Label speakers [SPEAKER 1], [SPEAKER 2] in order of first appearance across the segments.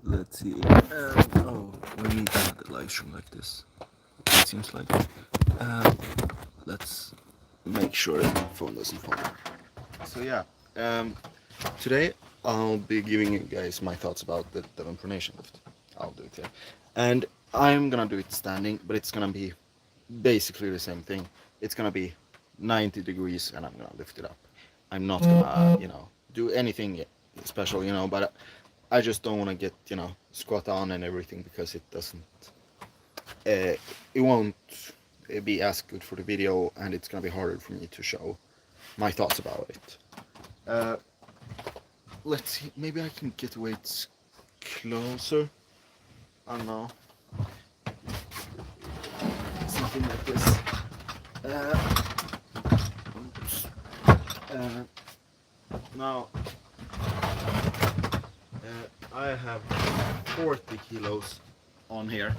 [SPEAKER 1] Let's see. Oh, we need to have the live stream like this. It seems like. Um, let's make sure that my phone doesn't fall. So yeah, today I'll be giving you guys my thoughts about the Devon Pronation lift. I'll do it here, and I'm gonna do it standing, but it's gonna be basically the same thing. It's gonna be 90 degrees, and I'm gonna lift it up. I'm not gonna, do anything special, but I just don't want to get, squat on and everything because it won't be as good for the video, and it's gonna be harder for me to show my thoughts about it. Uh, let's see, maybe I can get weights closer. I don't know. Something like this. Oops. Now, I have 40 kilos on here.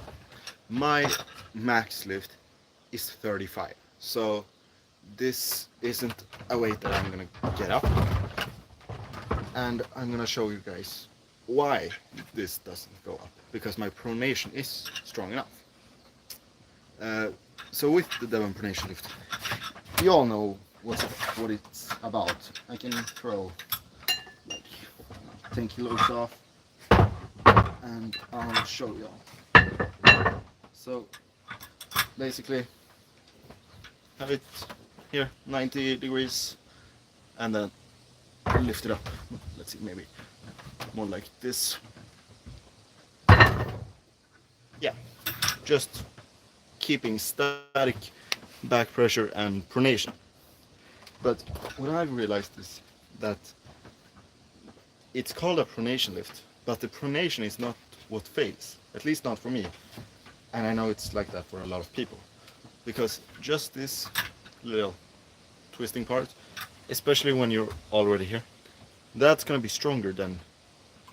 [SPEAKER 1] My max lift is 35. So this isn't a weight that I'm gonna get up. And I'm gonna show you guys why this doesn't go up. Because my pronation is strong enough. So with the Devon pronation lift, you all know what it's about. I can throw like 10 kilos off, and I'll show y'all. So basically, have it here 90 degrees, and then lift it up. Let's see, maybe more like this. Yeah, just keeping static back pressure and pronation. But what I've realized is that it's called a pronation lift, but the pronation is not what fails, at least not for me. And I know it's like that for a lot of people, because just this little twisting part, especially when you're already here, that's gonna be stronger than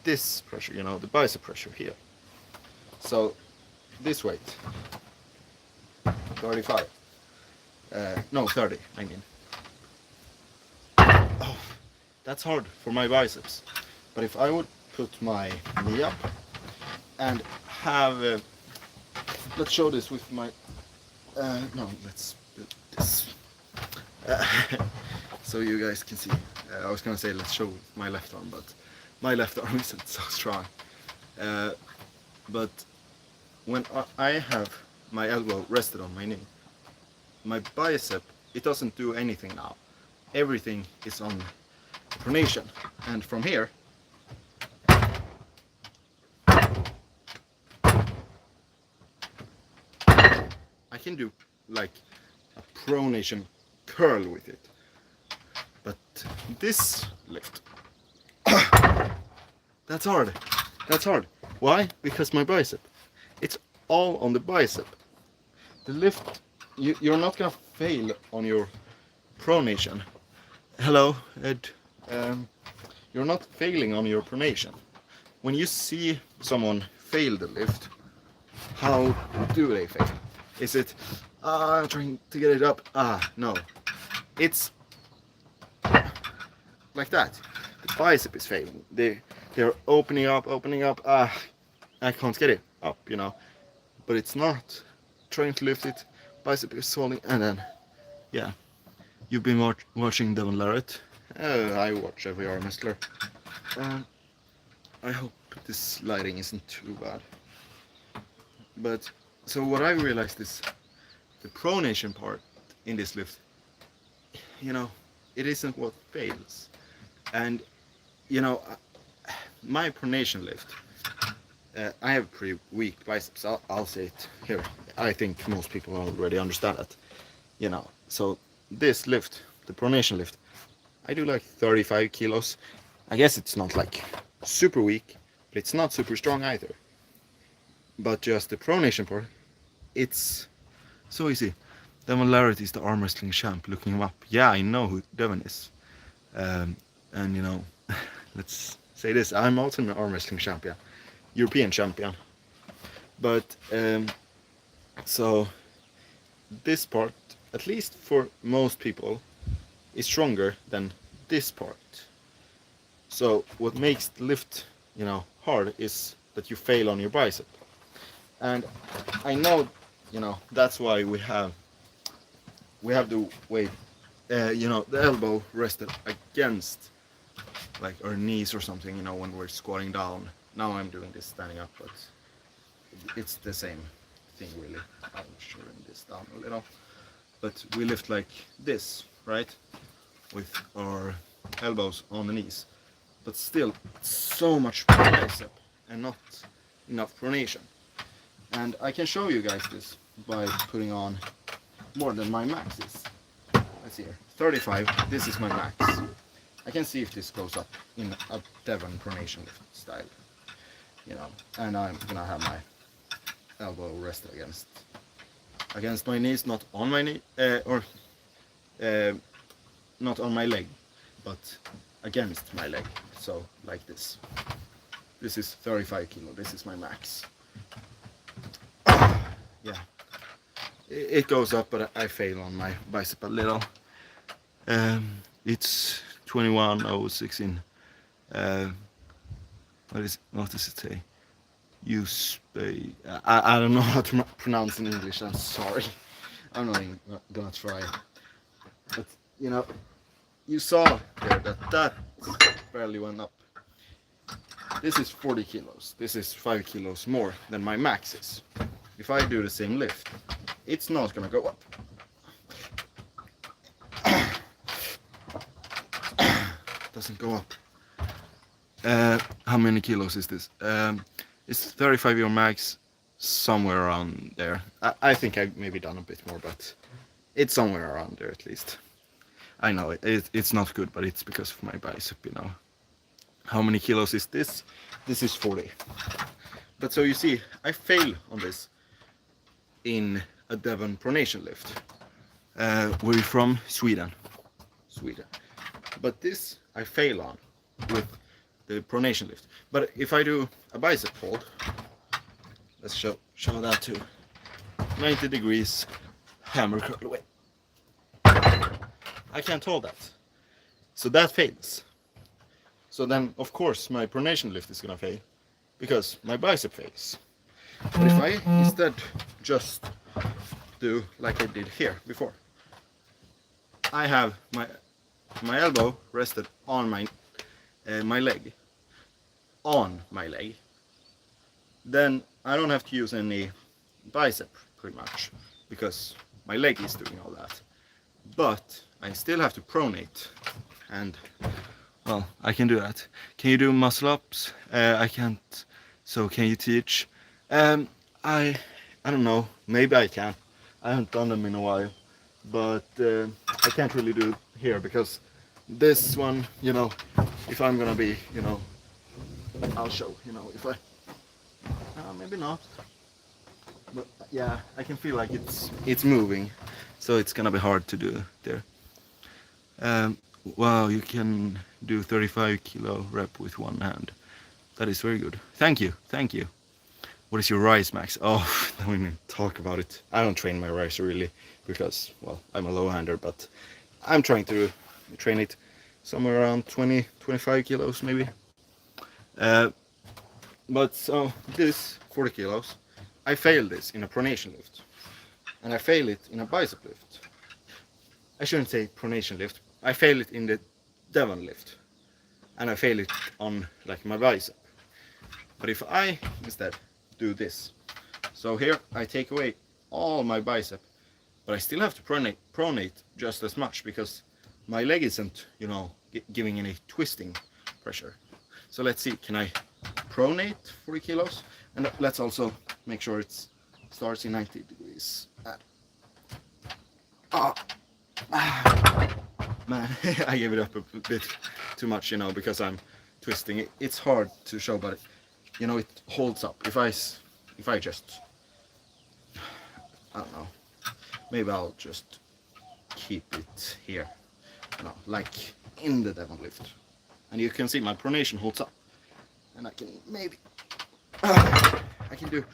[SPEAKER 1] this pressure, the bicep pressure here. So this weight, 35, no 30, I mean. Oh, that's hard for my biceps. But if I would put my knee up and have, let's show this with my, no, let's do this. So you guys can see. I was gonna say let's show my left arm, but my left arm isn't so strong. But when I have my elbow rested on my knee, my bicep, it doesn't do anything now. Everything is on pronation, and from here I can do like a pronation curl with it. But this lift, that's hard. That's hard. Why? Because my bicep. It's all on the bicep. The lift, you're not gonna fail on your pronation. Hello, Ed. You're not failing on your pronation. When you see someone fail the lift, how do they fail? Is it, I'm trying to get it up? No. It's like that. The bicep is failing. They're opening up. I can't get it up, But it's not. Trying to lift it, bicep is falling, and then, yeah. You've been watching Devon Larratt. I watch every arm wrestler. I hope this lighting isn't too bad. But, so what I realized is the pronation part in this lift, it isn't what fails. And, my pronation lift, I have pretty weak biceps, I'll say it here. I think most people already understand that, So this lift, the pronation lift, I do like 35 kilos. I guess it's not like super weak, but it's not super strong either. But just the pronation part, it's so easy. Devon Larratt is the arm wrestling champ. Looking him up, yeah, I know who Devon is. And let's say this: I'm also an arm wrestling champion, European champion. But so this part, at least for most people, is stronger than this part. So what makes the lift, hard is that you fail on your bicep. And I know, you know, that's why we have the weight, you know, the elbow rested against like our knees or something, you know, when we're squatting down. Now I'm doing this standing up, but it's the same thing really. I'm shortening this down a little, but we lift like this, right, with our elbows on the knees, but still so much bicep and not enough pronation. And I can show you guys this by putting on more than my max is. Let's see here, 35, this is my max. I can see if this goes up in a Devon pronation lift style, you know, and I'm gonna have my elbow rested against my knees, not on my knee, not on my leg, but against my leg. So like this. This is 35 kilo. This is my max. Yeah, it goes up, but I fail on my bicep a little. It's 21.016. What does it say? Use I don't know how to pronounce in English. I'm sorry. I'm not even gonna try. But you know, you saw there that barely went up. This is 40 kilos. This is 5 kilos more than my max is. If I do the same lift, it's not gonna go up. Doesn't go up. How many kilos is this? It's 35 your max, somewhere around there. I think I've maybe done a bit more, but it's somewhere around there at least. I know it's not good, but it's because of my bicep, you know. How many kilos is this? This is 40. But so you see, I fail on this in a Devon pronation lift. We're from Sweden. But this I fail on with the pronation lift. But if I do a bicep hold, let's show that too. 90 degrees hammer curl away. I can't hold that. So that fails. So then of course my pronation lift is gonna fail because my bicep fails. But if I instead just do like I did here before, I have my elbow rested on my leg, then I don't have to use any bicep pretty much because my leg is doing all that. But I still have to pronate, and well, I can do that. Can you do muscle ups? I can't. So can you teach? I don't know. Maybe I can. I haven't done them in a while, but I can't really do it here because this one, you know, if I'm gonna be, you know, I'll show, you know, if I maybe not, but yeah, I can feel like it's moving, so it's gonna be hard to do there. Wow, you can do 35 kilo rep with one hand. That is very good. Thank you. What is your rise max? Oh, don't even talk about it. I don't train my rise really because, well, I'm a low hander, but I'm trying to train it somewhere around 20-25 kilos maybe. But so this 40 kilos, I failed this in a pronation lift, and I fail it in a bicep lift. I shouldn't say pronation lift. I fail it in the Devon lift, and I fail it on like my bicep. But if I instead do this, so here I take away all my bicep, but I still have to pronate just as much because my leg isn't, you know, giving any twisting pressure. So let's see, can I pronate 40 kilos? And let's also make sure it starts in 90 degrees. Man, I gave it up a bit too much, you know, because I'm twisting it. It's hard to show, but you know, it holds up. If I just, I don't know, maybe I'll just keep it here, you know, like in the Devon lift, and you can see my pronation holds up, and I can maybe I can do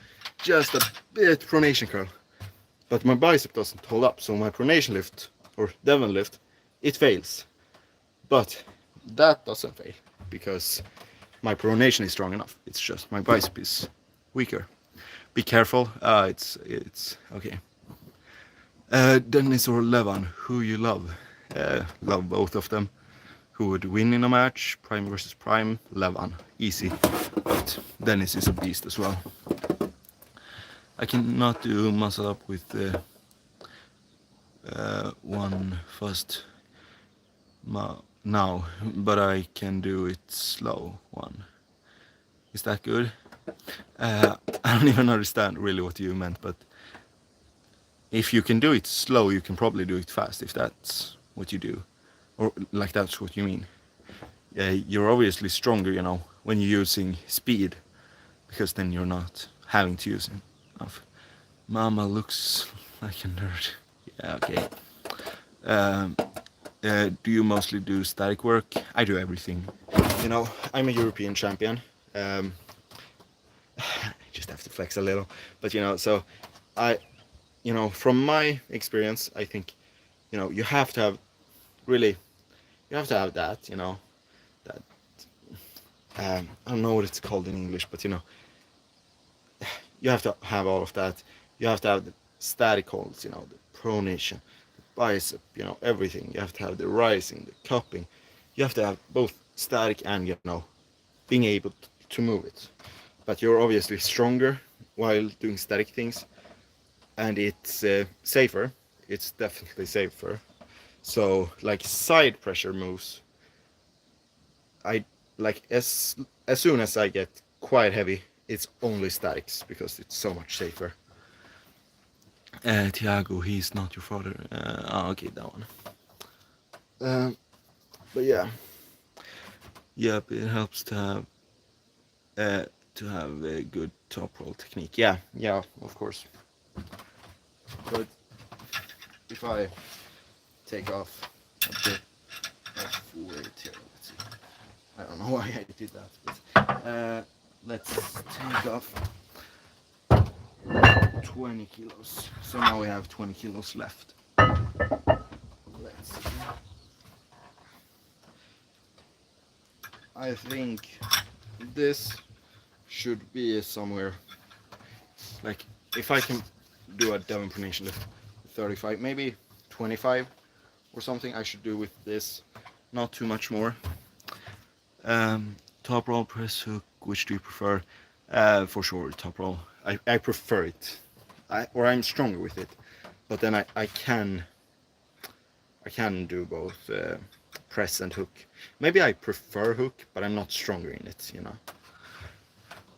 [SPEAKER 1] just a bit pronation curl, but my bicep doesn't hold up, so my pronation lift or Devon lift, it fails. But that doesn't fail because my pronation is strong enough. It's just my bicep is weaker. Be careful. It's okay. Dennis or Levan, who you love? Love both of them. Who would win in a match? Prime versus Prime. Levan, easy. But Dennis is a beast as well. I cannot do muscle up with one first now, but I can do it slow one. Is that good? I don't even understand really what you meant, but if you can do it slow, you can probably do it fast, if that's what you do. Or like that's what you mean. You're obviously stronger, you know, when you're using speed, because then you're not having to use enough. Mama looks like a nerd. Yeah, okay. Do you mostly do static work? I do everything. You know, I'm a European champion. I just have to flex a little, but you know, so you know, from my experience, I think, you know, you have to have that, you know, that I don't know what it's called in English, but you know, you have to have all of that. You have to have the static holds, you know, the pronation, the bicep, you know, everything. You have to have the rising, the cupping. You have to have both static and, you know, being able to move it. But you're obviously stronger while doing static things, and it's safer. It's definitely safer. So like side pressure moves, I like as soon as I get quite heavy, it's only statics because it's so much safer. Tiago, he's not your father. Okay, that one. But yeah, yep, it helps to have a good top roll technique. Yeah, of course. But if I take off a bit of weight here, let's see. I don't know why I did that, but let's take off 20 kilos. So now we have 20 kilos left. Let's see. I think this should be somewhere, like, if I can do a Devon pronation lift 35, maybe 25 or something, I should do with this. Not too much more. Top roll, press hook, which do you prefer? For sure, top roll. I prefer it. I'm stronger with it. But then I can do both press and hook. Maybe I prefer hook, but I'm not stronger in it, you know.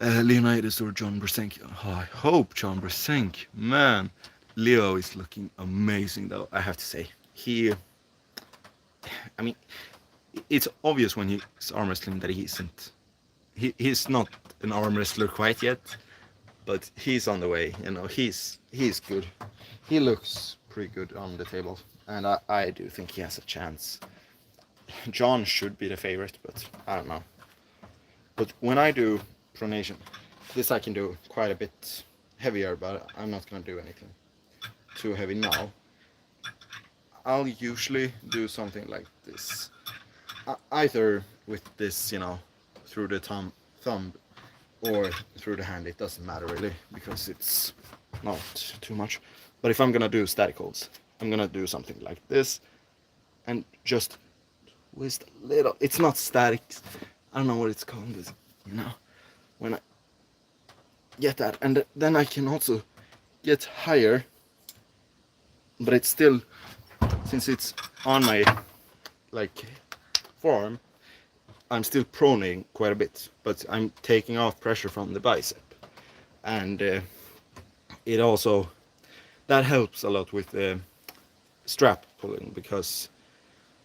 [SPEAKER 1] Leonidas or John Brzenk? Oh, I hope John Brzenk. Man, Leo is looking amazing, though, I have to say. I mean, it's obvious when he's arm wrestling that he isn't. He's not an arm wrestler quite yet, but he's on the way. You know, he's good. He looks pretty good on the table, and I do think he has a chance. John should be the favorite, but I don't know. But when I do pronation, this I can do quite a bit heavier, but I'm not gonna do anything too heavy now. I'll usually do something like this, either with this, you know, through the thumb or through the hand. It doesn't matter really, because it's not too much. But if I'm gonna do static holds, I'm gonna do something like this and just twist a little. It's not static, I don't know what it's called, you know, when I get that, and then I can also get higher, but it's still, since it's on my like forearm, I'm still pronating quite a bit, but I'm taking off pressure from the bicep, and it also, that helps a lot with strap pulling, because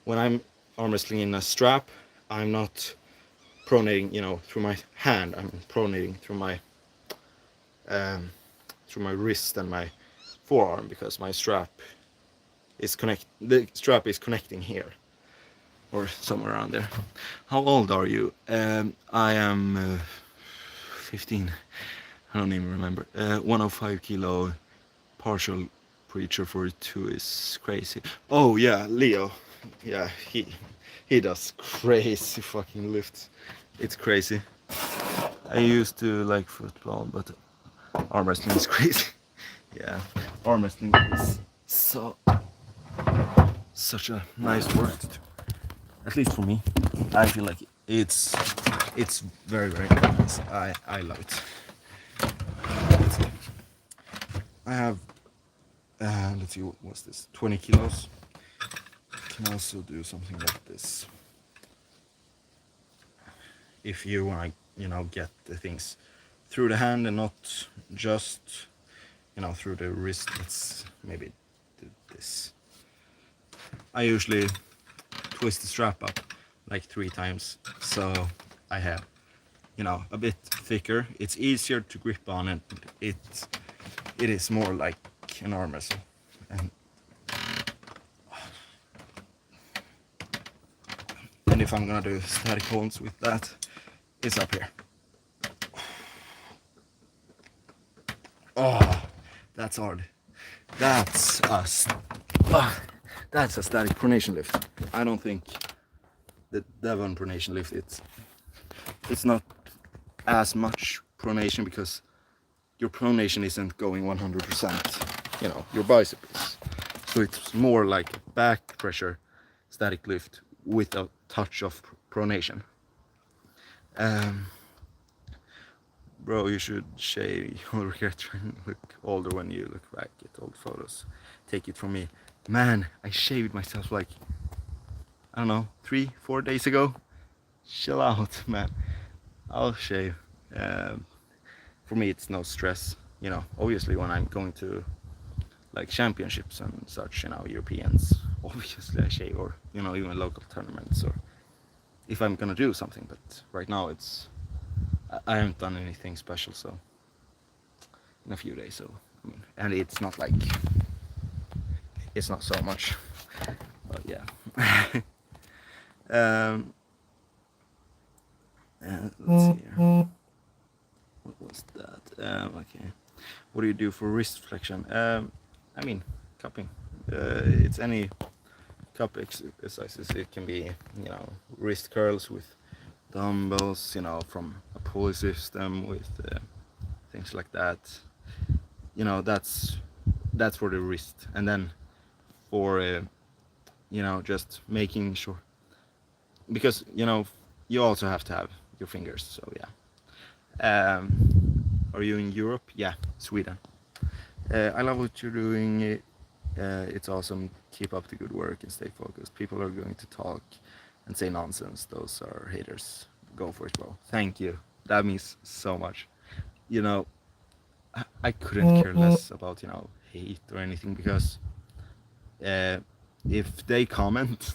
[SPEAKER 1] when I'm arm wrestling in a strap, I'm not pronating, you know, through my hand. I'm pronating through my wrist and my forearm, because my strap is the strap is connecting here or somewhere around there. How old are you? I am 15. I don't even remember. 105 kilo, partial preacher 42 is crazy. Oh yeah, Leo. Yeah, he does crazy fucking lifts. It's crazy. I used to like football, but arm wrestling is crazy. Yeah, arm wrestling is such a nice sport. At least for me, I feel like it's very nice. I love it. I have let's see, what's this? 20 kilos. Can also do something like this. If you want to, get the things through the hand and not just, through the wrist, let's maybe do this. I usually twist the strap up like 3 times, so I have, a bit thicker. It's easier to grip on, and it is more like an arm wrestle. And if I'm gonna do static holds with that, it's up here. Oh, that's hard. That's a static pronation lift. I don't think the Devon pronation lift, it's not as much pronation because your pronation isn't going 100%, your bicep is. So it's more like back pressure static lift with a touch of pronation. Bro, you should shave. You'll regret trying to look older when you look back at old photos. Take it from me. Man, I shaved myself like, I don't know, 3-4 days ago. Chill out, man. I'll shave. For me, it's no stress. Obviously when I'm going to like championships and such, Europeans, obviously I shave, or, even local tournaments, or if I'm gonna do something. But right now I haven't done anything special, so in a few days, so and it's not like it's not so much, but yeah. Let's see here. What was that? Okay, what do you do for wrist flexion? Cupping. It's any cup exercises. It can be, wrist curls with dumbbells, from a pulley system with things like that. That's for the wrist. And then for just making sure, because you also have to have your fingers. So yeah. Are you in Europe? Yeah, Sweden. I love what you're doing. It's awesome. Keep up the good work and stay focused. People are going to talk and say nonsense. Those are haters. Go for it, bro. Thank you. That means so much. I couldn't care less about, hate or anything, because if they comment,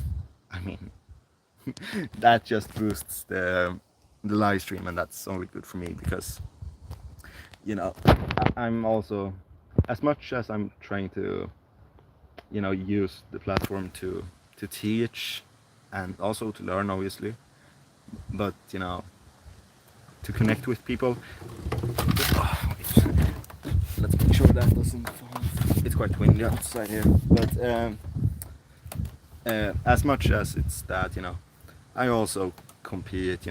[SPEAKER 1] that just boosts the live stream, and that's only good for me, because I'm also, as much as I'm trying to use the platform to teach and also to learn, obviously, but to connect with people. Let's make sure that doesn't fall off. It's quite windy outside here, but as much as it's that, I also compete.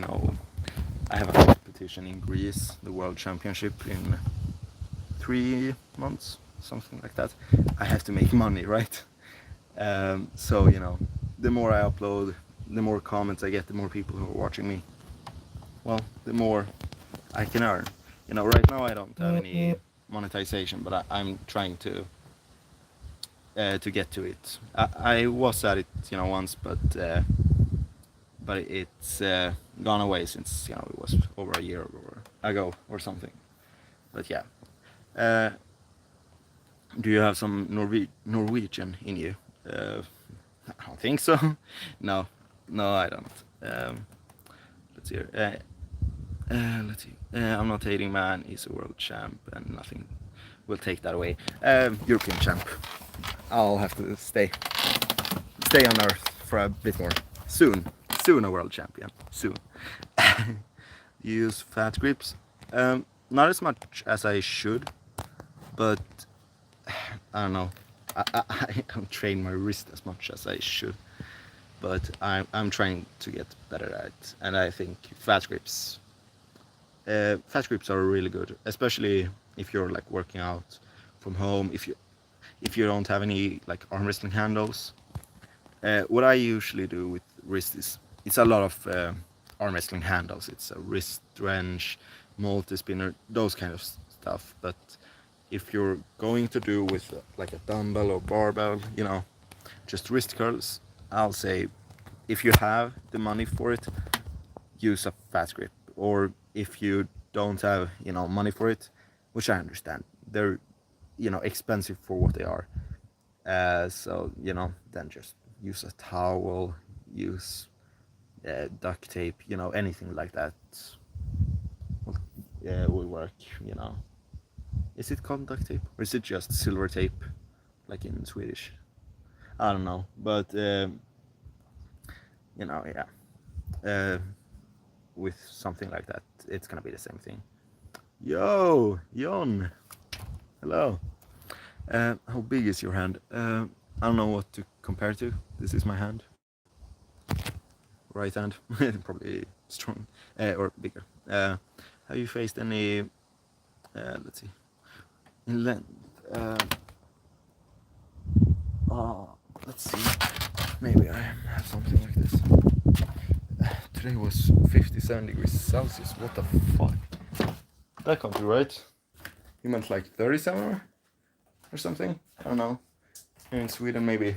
[SPEAKER 1] I have a competition in Greece, the World Championship, in 3 months, something like that. I have to make money, right? So the more I upload, the more comments I get, the more people who are watching me, well, the more I can earn. Right now I don't have any monetization, but I'm trying to get to it. I was at it once, but it's gone away since it was over a year ago or something. But yeah. Do you have some Norwegian in you? I don't think so. No, I don't. Let's see here. Let's see. I'm not hating, man. He's a world champ, and nothing will take that away. European champ. I'll have to stay on Earth for a bit more. Soon a world champion. Soon. You use fat grips? Not as much as I should, but I don't know. I don't train my wrist as much as I should. but I'm trying to get better at it. And I think fast grips are really good, especially if you're like working out from home. If you don't have any like arm wrestling handles, what I usually do with wrist is it's a lot of arm wrestling handles. It's a wrist wrench, multi spinner, those kind of stuff. But if you're going to do with like a dumbbell or barbell, just wrist curls, I'll say if you have the money for it, use a fast grip. Or if you don't have money for it, which I understand, they're expensive for what they are. So then just use a towel, use duct tape, anything like that. Well, yeah, will work. Is it called duct tape or is it just silver tape, like in Swedish? I don't know, but yeah. With something like that, it's gonna be the same thing. Yo, Jon. Hello. How big is your hand? I don't know what to compare to. This is my hand. Right hand. Probably strong or bigger. Have you faced any? Let's see. In length. Let's see. Maybe I have something like this. Today was 57 degrees Celsius. What the fuck? That can't be right. You meant like 37 or something? I don't know. Here in Sweden, maybe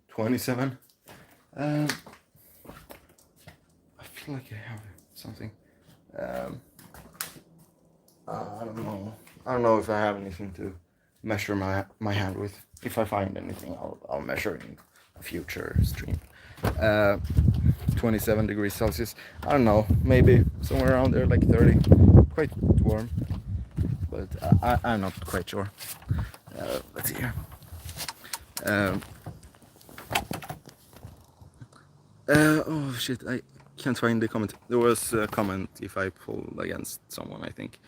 [SPEAKER 1] 27. I feel like I have something. I don't know. I don't know if I have anything to measure my hand with. If I find anything, I'll measure in a future stream. 27 degrees Celsius. I don't know. Maybe somewhere around there, like 30. Quite warm, but I'm not quite sure. Let's see here. Oh shit, I can't find the comment. There was a comment if I pulled against someone, I think.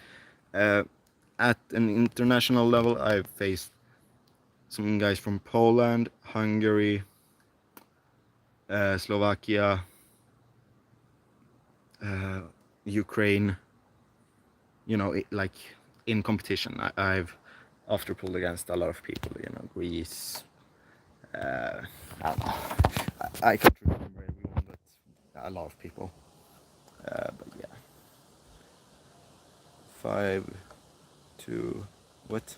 [SPEAKER 1] At an international level, I've faced some guys from Poland, Hungary, Slovakia, Ukraine. Like in competition, I've after pulled against a lot of people. Greece. I don't know. I can't remember everyone, but a lot of people. But yeah. 5'2", what?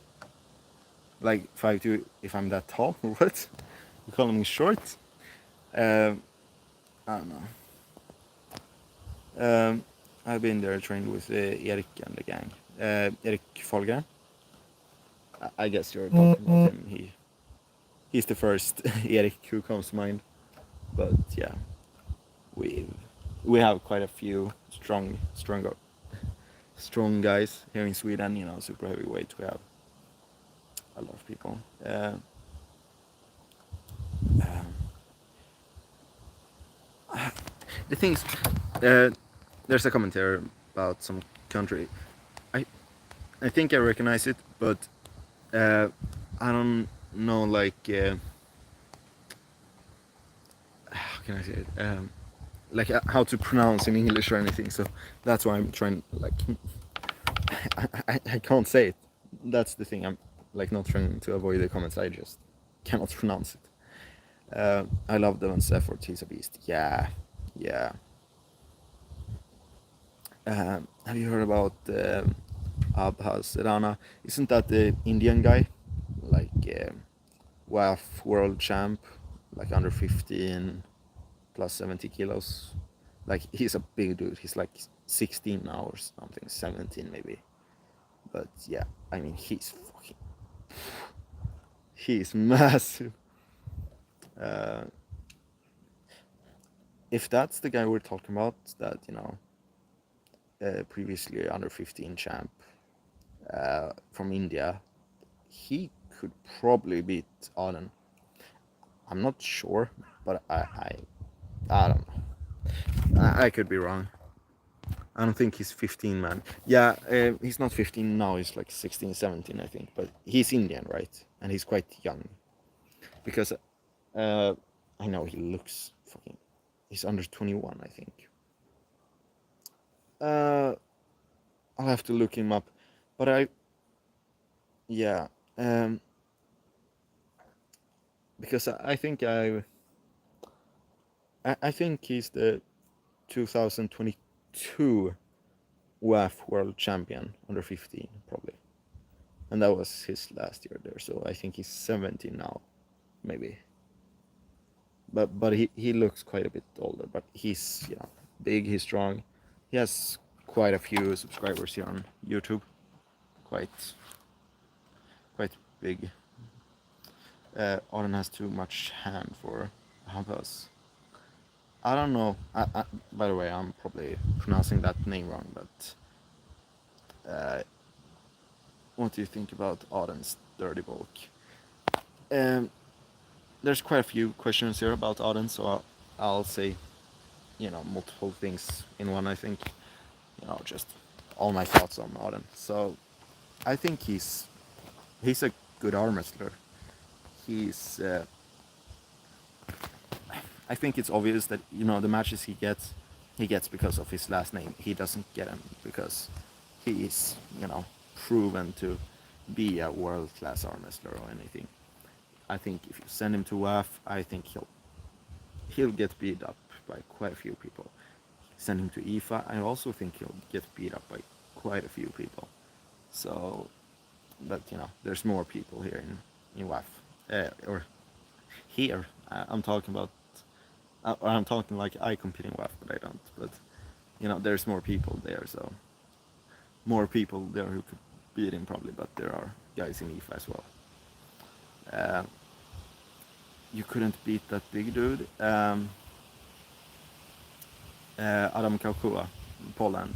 [SPEAKER 1] Like 5'2" if I'm that tall or what? You calling me short? I don't know. I've been there trained with Erik and the gang. Erik Folger. I guess you're talking about him. He's the first Erik who comes to mind. But yeah, we have quite a few strong guys here in Sweden. Super heavyweight. We have a lot of people. The things. There's a commentary about some country. I think I recognize it, but I don't know, like how can I say it? Like how to pronounce in English or anything. So that's why I'm trying. Like I can't say it. That's the thing. I'm like not trying to avoid the comments. I just cannot pronounce it. I love Devon's effort. He's a beast. Yeah. Have you heard about Abhas Rana? Isn't that the Indian guy? Like WAF world champ, like under 15 plus 70 kilos. Like he's a big dude. He's like 16 now or something, 17 maybe. But yeah, I mean he's massive. If that's the guy we're talking about, that previously under 15 champ from India, he could probably beat Aden. I'm not sure, but I don't know. I could be wrong. I don't think he's 15, man. Yeah, he's not 15 now. He's like 16, 17, I think. But he's Indian, right? And he's quite young. Because I know he looks fucking. He's under 21, I think. I'll have to look him up, but yeah, because I think I think he's the 2022 WAF World Champion under 15 probably, and that was his last year there. So I think he's 17 now, maybe. But he looks quite a bit older. But he's big. He's strong. He has quite a few subscribers here on YouTube. Quite big. Auden has too much hand for Hampus. I don't know. By the way, I'm probably pronouncing that name wrong, but what do you think about Auden's dirty bulk? There's quite a few questions here about Auden, so I'll say, multiple things in one. I think, just all my thoughts on Auden. So, I think he's a good arm wrestler. He's I think it's obvious that the matches he gets because of his last name. He doesn't get them because he is proven to be a world-class arm wrestler or anything. I think if you send him to WAF, I think he'll get beat up by quite a few people. Send him to IFA, I also think he'll get beat up by quite a few people. So, but there's more people here in WAF or here. I'm talking about. I'm talking like I compete in WAF, but I don't. But there's more people there, so more people there who could beat him probably. But there are guys in IFA as well. You couldn't beat that big dude. Adam Kaukua, Poland.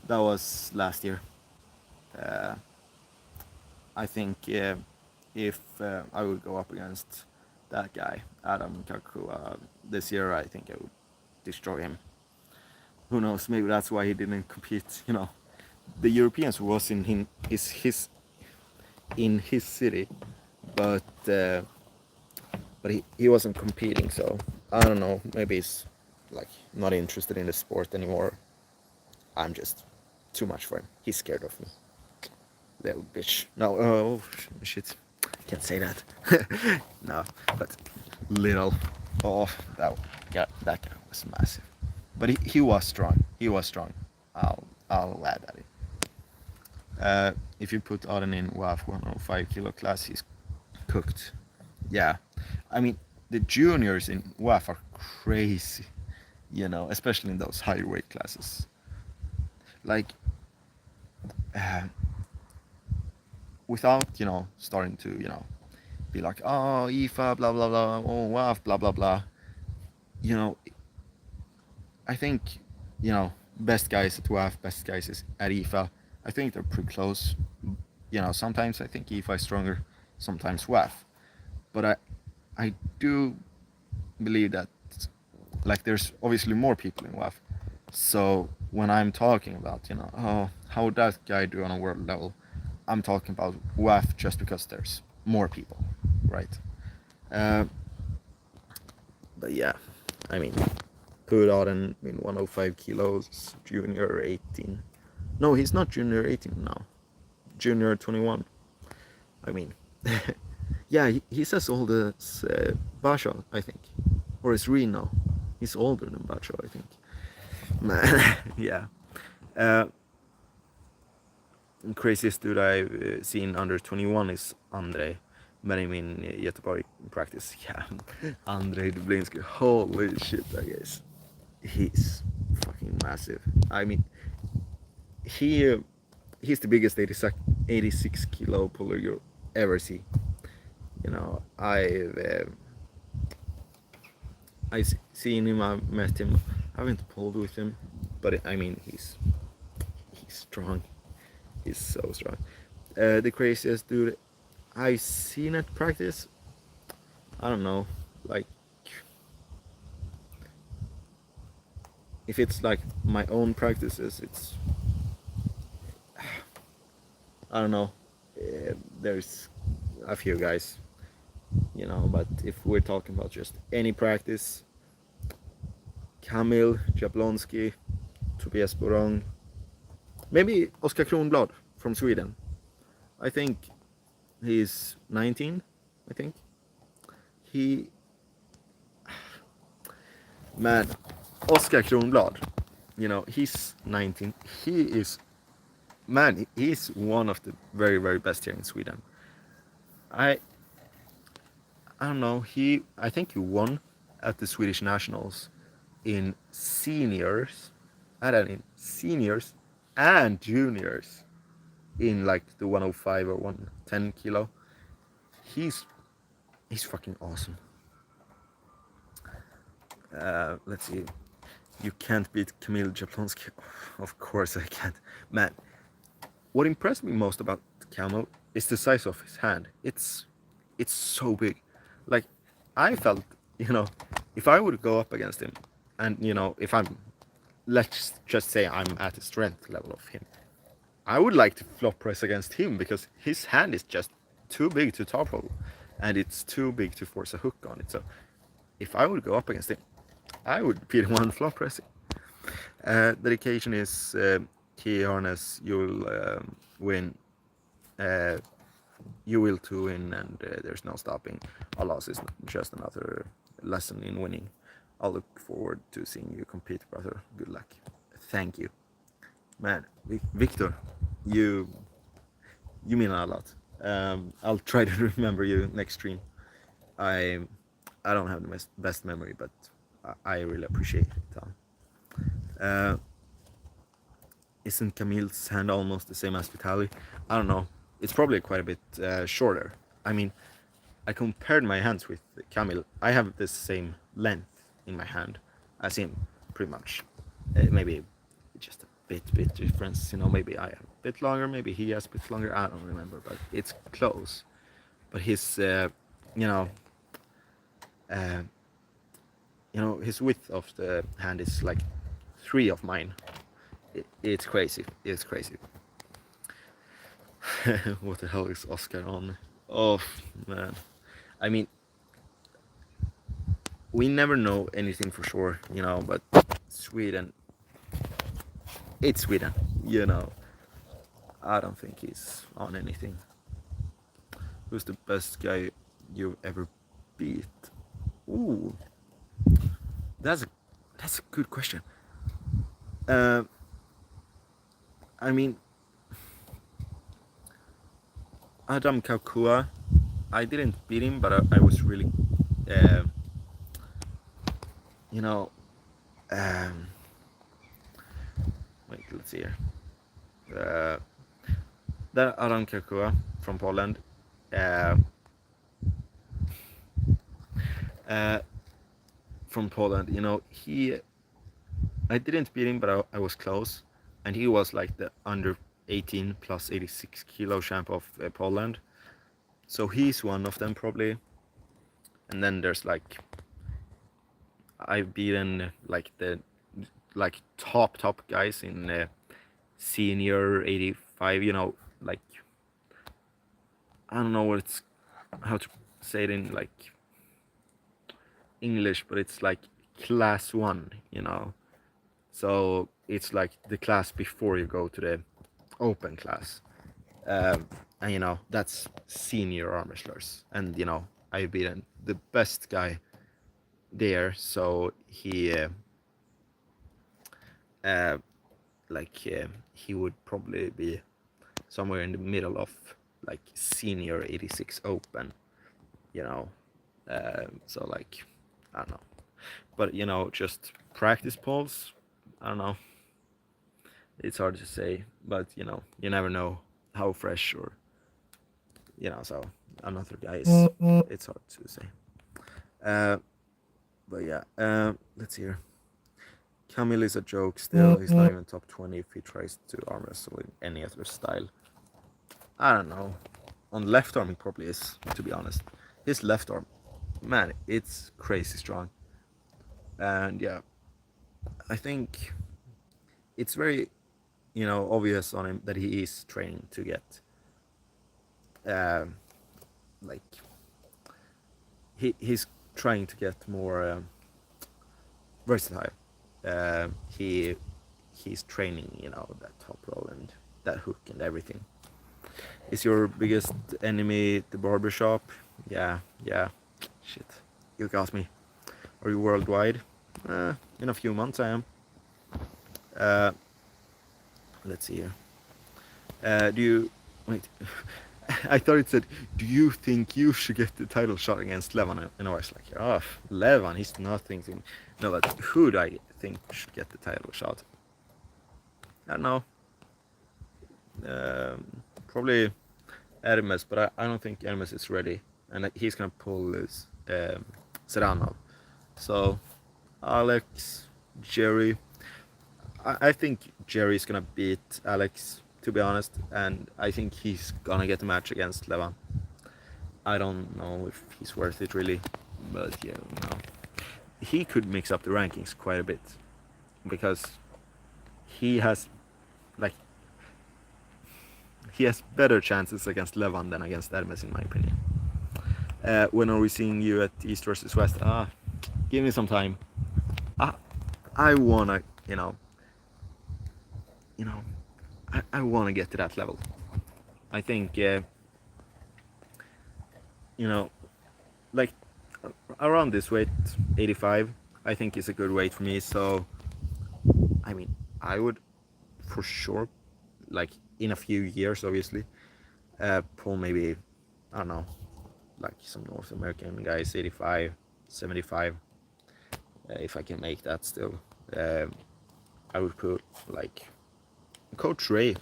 [SPEAKER 1] That was last year. I think if I would go up against that guy, Adam Kaukua, this year, I think I would destroy him. Who knows? Maybe that's why he didn't compete. The Europeans was in his city, but he wasn't competing. So I don't know. Maybe he's not interested in the sport anymore. I'm just too much for him. He's scared of me. Little bitch. No, oh shit. Can't say that. No, but little. Oh, that guy was massive. But he was strong. He was strong. I'll add that in. If you put Auden in WAF 105 kilo class, he's cooked. Yeah, I mean the juniors in WAF are crazy. Especially in those higher weight classes. Without starting to be like, oh, IFA blah blah blah, oh WAF blah blah blah. I think best guys at WAF, best guys at IFA. I think they're pretty close. Sometimes I think IFA is stronger, sometimes WAF, but I do believe that there's obviously more people in WAF. So when I'm talking about oh, how would that guy do on a world level, I'm talking about WAF just because there's more people, right? But yeah, I mean, put Auden in 105 kilos, junior 18. No, he's not junior 18 now. Junior 21. I mean, yeah, he's as old as Basha, I think. Or is Reno. He's older than Basha, I think. Man, yeah. Craziest dude I've seen under 21 is Andrei. Met him in Göteborg in practice. Yeah, Andrei Dublinski. Holy shit, that guy. He's fucking massive. I mean, he's the biggest 86 kilo puller you'll ever see. I've seen him, I've met him, I haven't pulled with him, but I mean, he's strong. He's so strong. The craziest dude I've seen at practice, I don't know, if it's my own practices, it's, I don't know, there's a few guys you know. But if we're talking about just any practice, Camille Jablonski, Tobias Borong, maybe Oskar Kronblad from Sweden. I think he's 19. I think he, man, Oskar Kronblad. You know, he's 19. He is, man. He's one of the very, very best here in Sweden. I I don't know. I think he won at the Swedish Nationals in seniors, in seniors and juniors in like the 105 or 110 kilo. He's fucking awesome. Let's see. You can't beat Camille Jablonski. Of course I can't. Man, what impressed me most about Camille is the size of his hand. It's so big. Like, I felt, you know, if I would go up against him, and you know, if I'm, let's just say I'm at the strength level of him, I would like to flop press against him because his hand is just too big to topple, and it's too big to force a hook on it. So if I would go up against him, I would beat him on flop pressing. Dedication is key harness. You'll win. You will too win, and there's no stopping. A loss is just another lesson in winning. I'll look forward to seeing you compete, brother. Good luck. Thank you, man. Victor, you mean a lot. I'll try to remember you next stream. I don't have the best memory, but I really appreciate it. Isn't Camille's hand almost the same as Vitaly? I don't know. It's probably quite a bit shorter. I mean, I compared my hands with Camille. I have the same length in my hand as him, pretty much. Maybe just a bit difference. You know, maybe I have a bit longer, maybe he has a bit longer. I don't remember, but it's close. But his, you know, his width of the hand is like 3 of mine. It's crazy. It's crazy. What the hell is Oscar on? Oh man, I mean, we never know anything for sure, you know. But Sweden, it's Sweden, you know. I don't think he's on anything. Who's the best guy you've ever beat? Ooh, that's a good question. I mean, Adam Kaukua, I didn't beat him, but I was really, you know, wait, let's see here. That Adam Kaukua from Poland, you know, I didn't beat him, but I was close, and he was like the under 18 plus 86 kilo champ of Poland, so he's one of them probably. And then there's like, I've beaten like the top guys in senior 85, you know, like, I don't know how to say it in like English, but it's like class 1, you know. So it's like the class before you go to the open class, and you know, that's senior arm wrestlers. And you know, I've beaten the best guy there, so he he would probably be somewhere in the middle of like senior 86 open, you know. So like, I don't know, but you know, just practice polls, I don't know, it's hard to say. But you know, you never know how fresh, or you know, so another guy is, it's hard to say. But yeah, let's see here. Camille is a joke still. He's not even top 20 if he tries to arm wrestle in any other style. I don't know. On left arm he probably is, to be honest. His left arm, man, it's crazy strong. And yeah, I think it's very, you know, obvious on him that he is training to get like he's trying to get more versatile. He's training, you know, that top roll and that hook and everything. Is your biggest enemy the barbershop? Yeah. Shit, you got me. Are you worldwide? In a few months I am. Let's see here. Do you wait? I thought it said, do you think you should get the title shot against Levan? And I was like, oh, Levan, he's nothing to me. No, but who do I think should get the title shot? I don't know. Probably Hermes, but I don't think Hermes is ready. And he's gonna pull this Serrano. So, Alex, Jerry. I think Jerry's gonna beat Alex, to be honest, and I think he's gonna get the match against Levan. I don't know if he's worth it really, but yeah, no. He could mix up the rankings quite a bit because he has better chances against Levan than against Hermes, in my opinion. When are we seeing you at East versus West? Give me some time. I wanna, I wanna get to that level. I think, like around this weight, 85, I think is a good weight for me. So, I mean, I would for sure, like in a few years, obviously, pull maybe, I don't know, like some North American guys, 85, 75. If I can make that still, I would put like Coach Ray.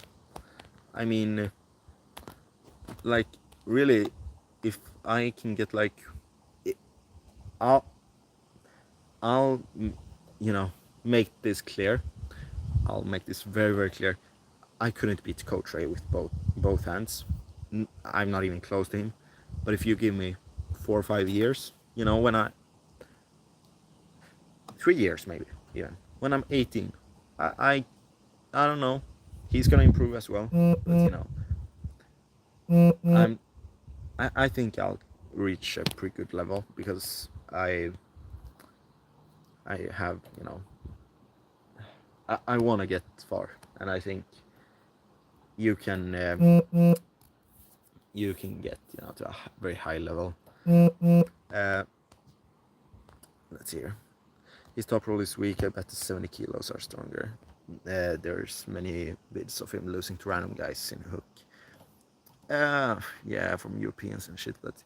[SPEAKER 1] I mean, like really, if I can get like, I'll make this clear. I'll make this very, very clear. I couldn't beat Coach Ray with both hands. I'm not even close to him. But if you give me 4 or 5 years, when 3 years maybe even, when I'm 18, I don't know. He's gonna improve as well. But I think I'll reach a pretty good level because I have, I want to get far, and I think you can get to a very high level. Let's see here. His top roll is weak. I bet the 70 kilos are stronger. There's many vids of him losing to random guys in hook. Yeah, from Europeans and shit. But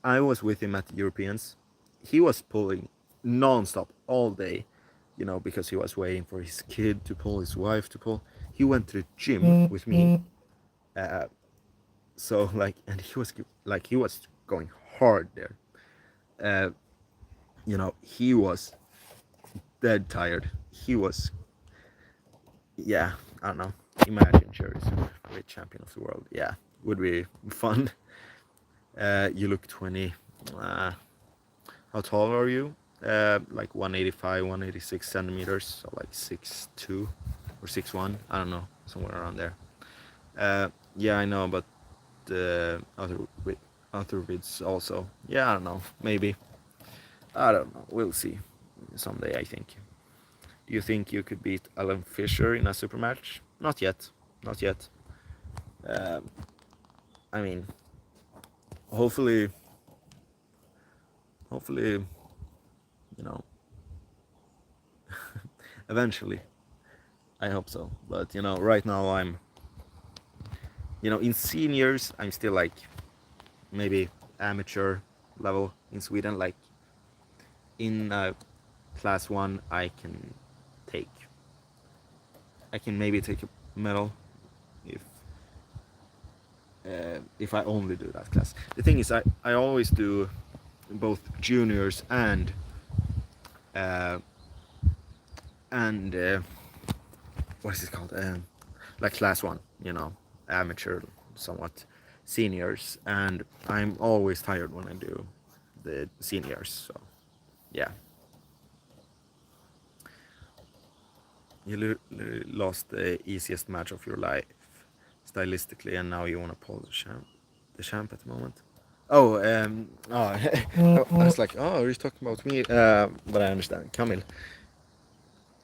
[SPEAKER 1] I was with him at the Europeans. He was pulling non-stop all day, because he was waiting for his kid to pull, his wife to pull. He went to the gym with me. So and he was going hard there. He was dead tired. He was, yeah, I don't know. Imagine Jerry's great champion of the world. Yeah, would be fun. You look 20. How tall are you? Like 185, 186 centimeters, so like 6'2" or 6'1". I don't know, somewhere around there. Yeah, I know, but other vids also. Yeah, I don't know. Maybe. I don't know. We'll see someday, I think. Do you think you could beat Alan Fisher in a super match? Not yet. Not yet. I mean, hopefully, eventually. I hope so. But, right now I'm, in seniors, I'm still like maybe amateur level in Sweden. Like in class 1, I can maybe take a medal if I only do that class. The thing is, I always do both juniors and what is it called? Like class 1, amateur, somewhat seniors, and I'm always tired when I do the seniors. So yeah. You lost the easiest match of your life stylistically, and now you want to pull the champ at the moment. I was like, oh, are you talking about me? But I understand. Camille.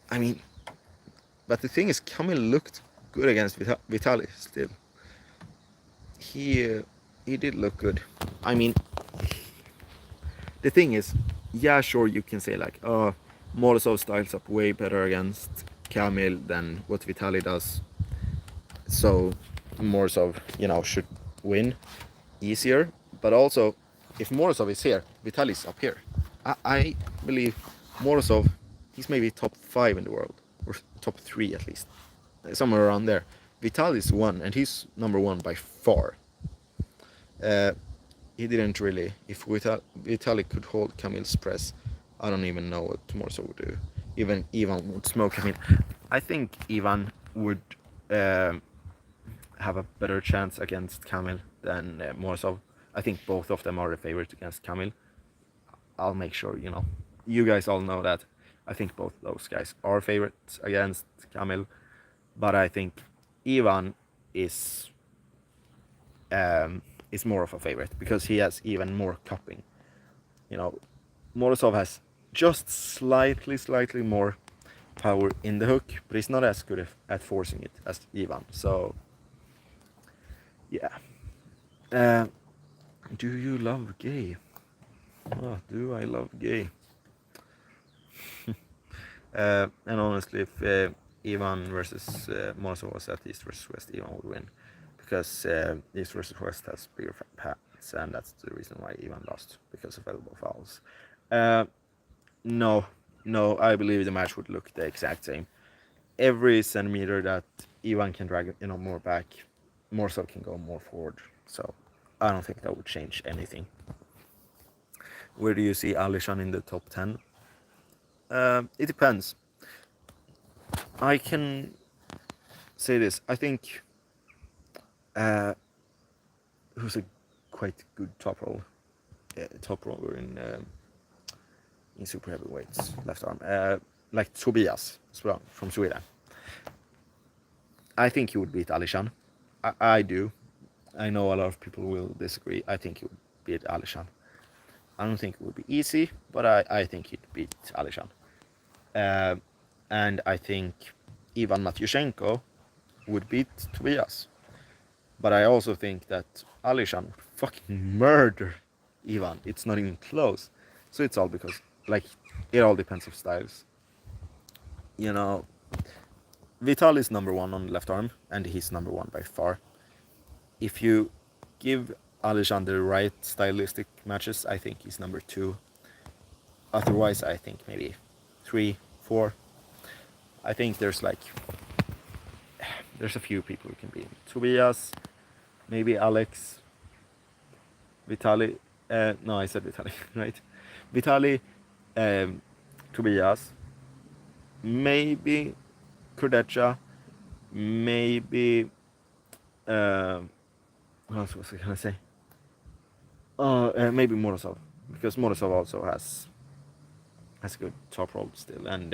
[SPEAKER 1] I mean, but the thing is, Camille looked good against Vitali still. He he did look good. I mean, the thing is, yeah, sure, you can say like, oh, Morozov styles up way better against Camille than what Vitali does. So Morozov, should win easier. But also, if Morozov is here, Vitali's up here. I believe Morozov, he's maybe top 5 in the world, or top 3 at least, somewhere around there. Vitali's 1, and he's number 1 by far. Uh, he didn't really. If Vitali could hold Camille's press, I don't even know what Morozov would do. Even Ivan would smoke Camille. I think Ivan would have a better chance against Camille than Morozov. I think both of them are the favorite against Camille. I'll make sure, you guys all know that. I think both those guys are favorites against Camille, but I think Ivan is more of a favorite because he has even more cupping. Morozov has just slightly more power in the hook, but he's not as good at forcing it as Ivan. So, yeah. Do you love gay? Oh, do I love gay? And honestly, if Ivan versus Morozov was at East versus West, Ivan would win. Because East versus West has bigger pads, and that's the reason why Ivan lost, because of elbow fouls. No, I believe the match would look the exact same. Every centimeter that Ivan can drag, more back, Morozov can go more forward. So I don't think that would change anything. Where do you see Alishan in the top 10? It depends. I can say this. I think who's a quite good top roller in super heavyweights, left arm, like Tobias from Sweden. I think he would beat Alishan. I do. I know a lot of people will disagree. I think he would beat Alishan. I don't think it would be easy, but I think he'd beat Alishan. And I think Ivan Matyushenko would beat Tobias. But I also think that Alishan would fucking murder Ivan. It's not even close. So it's all because, it all depends on styles. Vital is number 1 on the left arm, and he's number 1 by far. If you give Alishan the right stylistic matches, I think he's number 2. Otherwise, I think maybe 3, 4. I think there's a few people who can beat him. Tobias, maybe Alex, Vitali. No, I said Vitali, right? Vitali, Tobias, maybe Kurdecha, maybe. What else was I gonna say? Maybe Morozov, because Morozov also has a good top roll still, and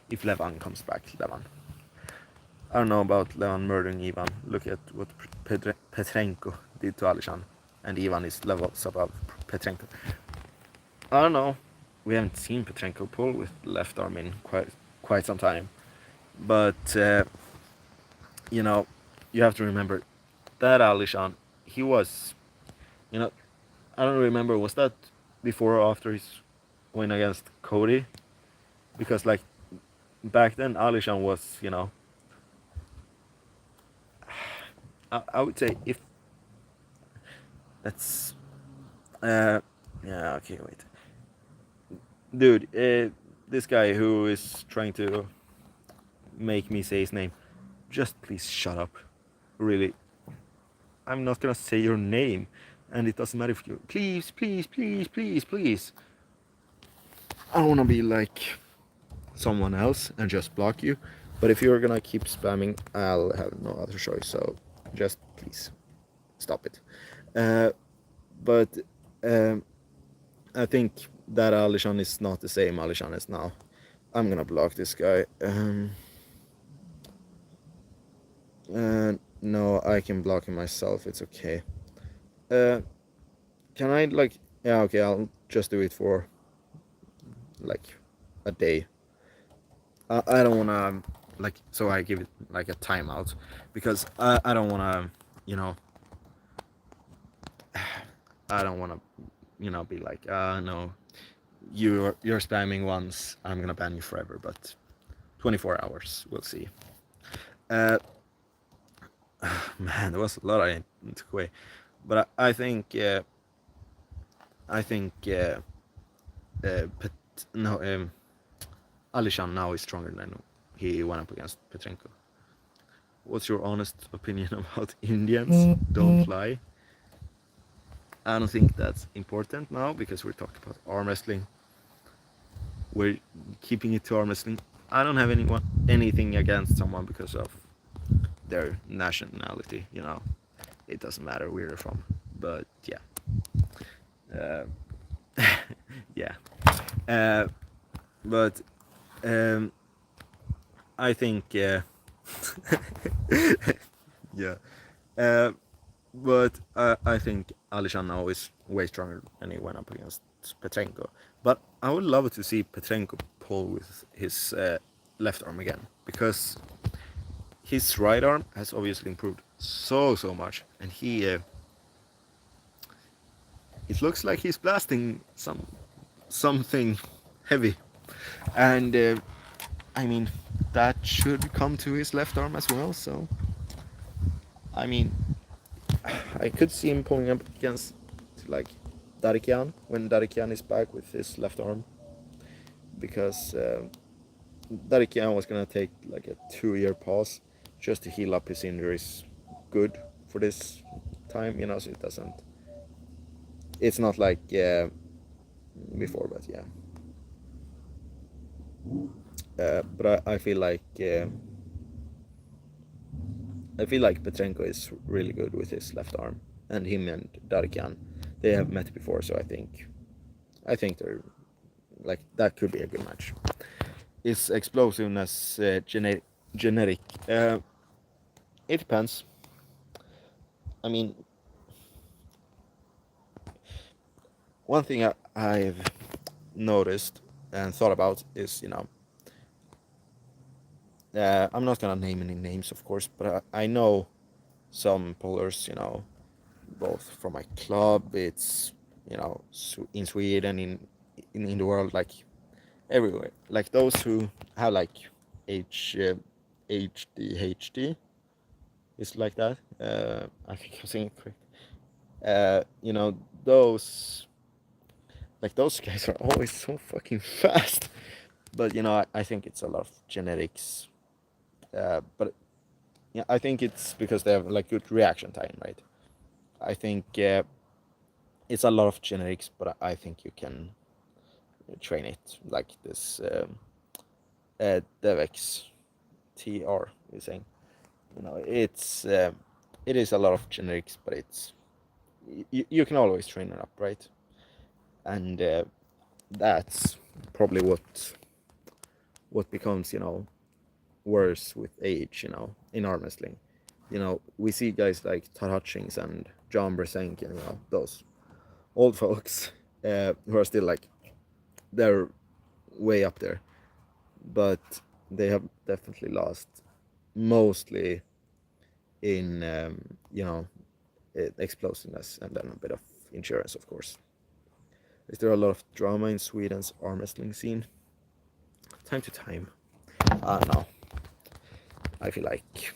[SPEAKER 1] if Levan comes back, Levan. I don't know about Levan murdering Ivan. Look at what Petrenko did to Alishan, and Ivan is levels above Petrenko. I don't know. We haven't seen Petrenko pull with left arm in quite some time, but you have to remember that Alishan, he was, I don't remember, was that before or after his win against Cody? Because back then Alishan was, I would say if that's yeah, okay, wait, dude, this guy who is trying to make me say his name, just please shut up. Really, I'm not gonna say your name, and it doesn't matter if you please. I don't wanna be like someone else and just block you, but if you're gonna keep spamming, I'll have no other choice. So just please stop it. But I think that Alishan is not the same Alishan as now. I'm gonna block this guy. No, I can block him myself. It's okay. can I like? Yeah, okay, I'll just do it for like a day. I don't wanna like, so I give it like a timeout because I don't wanna, you know, I don't wanna, be like, no, you're spamming once, I'm gonna ban you forever. But 24 hours, we'll see. Uh, man, there was a lot I took away, but I think no, Alishan now is stronger than he went up against Petrenko. What's your honest opinion about Indians? Don't lie. I don't think that's important now because we're talking about arm wrestling. We're keeping it to arm wrestling. I don't have anything against someone because of their nationality. It doesn't matter where they're from. But yeah, uh, yeah. Uh, but I think yeah. Uh, but I think Alishan now is way stronger than he went up against Petrenko. But I would love to see Petrenko pull with his left arm again because his right arm has obviously improved so much, and it looks like he's blasting something heavy, and I mean that should come to his left arm as well. So I mean, I could see him pulling up against like Darikian when Darikian is back with his left arm, because Darikian was gonna take like a 2-year pause just to heal up his injuries good for this time, so it doesn't. It's not like before, but yeah. But I feel like Petrenko is really good with his left arm, and him and Darikian, they have met before, so I think they're like, that could be a good match. Is explosiveness genetic? It depends. I mean, one thing I've noticed and thought about is, I'm not gonna name any names, of course, but I know some pullers, both from my club. It's in Sweden, in the world, like everywhere, like those who have like HDHD, is like that. I think I'm saying it correct. Those, like, those guys are always so fucking fast. But I think it's a lot of genetics. But yeah, I think it's because they have like good reaction time, right? I think it's a lot of genetics, but I think you can train it like this. Devex TR is saying, it's it is a lot of generics, but it's you can always train it up, right? And that's probably what becomes worse with age, in arm wrestling. We see guys like Todd Hutchings and John Brzenk, and those old folks who are still like, they're way up there, but they have definitely lost, mostly in explosiveness, and then a bit of insurance, of course. Is there a lot of drama in Sweden's arm wrestling scene? Time to time. I don't know. I feel like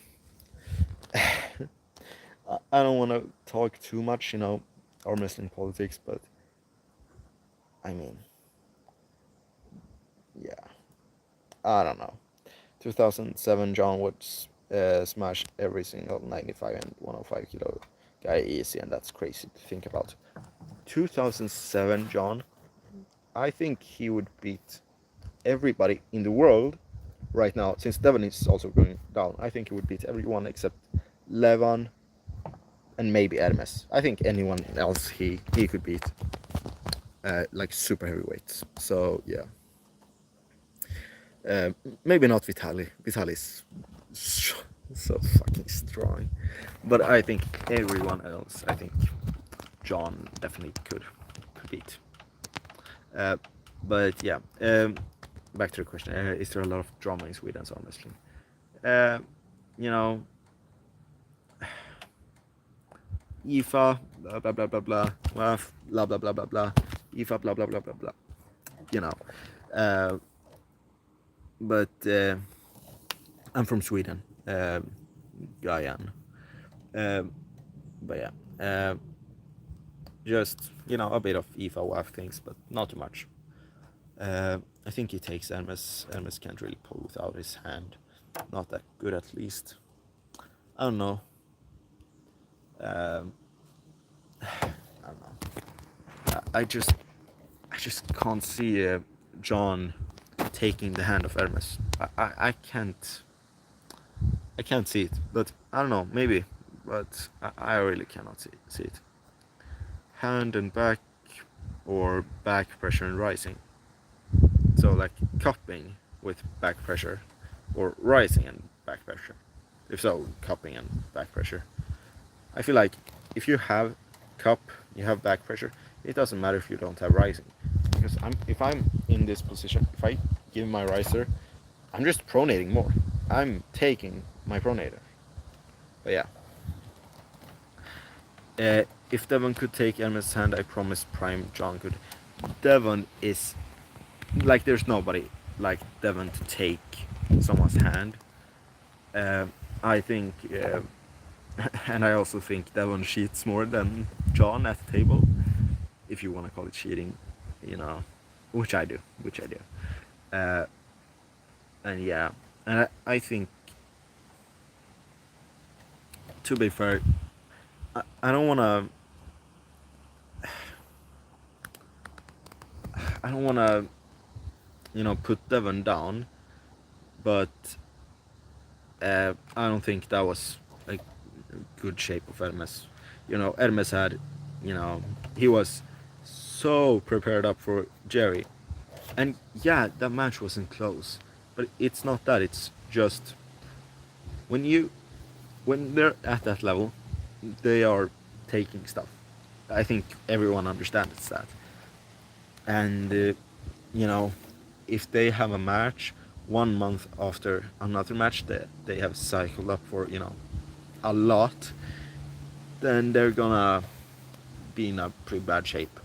[SPEAKER 1] I don't want to talk too much, arm wrestling politics, but I mean, yeah, I don't know. 2007, John would smash every single 95 and 105 kilo guy easy, and that's crazy to think about. 2007, John, I think he would beat everybody in the world right now, since Devon is also going down. I think he would beat everyone except Levon and maybe Hermes. I think anyone else he could beat, like super heavyweights. So yeah, maybe not Vitali. Vitali's so fucking strong, but I think everyone else, I think John definitely could beat. But yeah, back to the question: is there a lot of drama in Sweden's arm wrestling? You know, IFA, blah blah blah blah blah, WAF, blah blah blah blah blah, IFA, blah blah blah blah blah. You know, but I'm from Sweden, Guyana. But yeah, just a bit of IFA WAF things, but not too much. I think he takes Hermes. Hermes can't really pull without his hand. Not that good, at least. I don't know. I don't know. I just can't see John taking the hand of Hermes. I can't see it. But I don't know. Maybe. But I really cannot see it. Hand and back, or back pressure and rising. So like cupping with back pressure, or rising and back pressure. If so, cupping and back pressure. I feel like if you have cup, you have back pressure, it doesn't matter if you don't have rising. Because if I'm in this position, if I give my riser, I'm just pronating more. I'm taking my pronator. But yeah. If Devon could take Hermes' hand, I promise Prime John could. Devon is like, there's nobody like Devon to take someone's hand. I think, and I also think Devon cheats more than John at the table, if you want to call it cheating, which I do. And yeah, and I think, to be fair, I don't wanna put Devon down, but I don't think that was a good shape of Hermes. Hermes had, he was so prepared up for Jerry, and yeah, that match wasn't close, but it's not that. It's just when they're at that level, they are taking stuff. I think everyone understands that. And if they have a match 1 month after another match that they have cycled up for a lot, then they're gonna be in a pretty bad shape.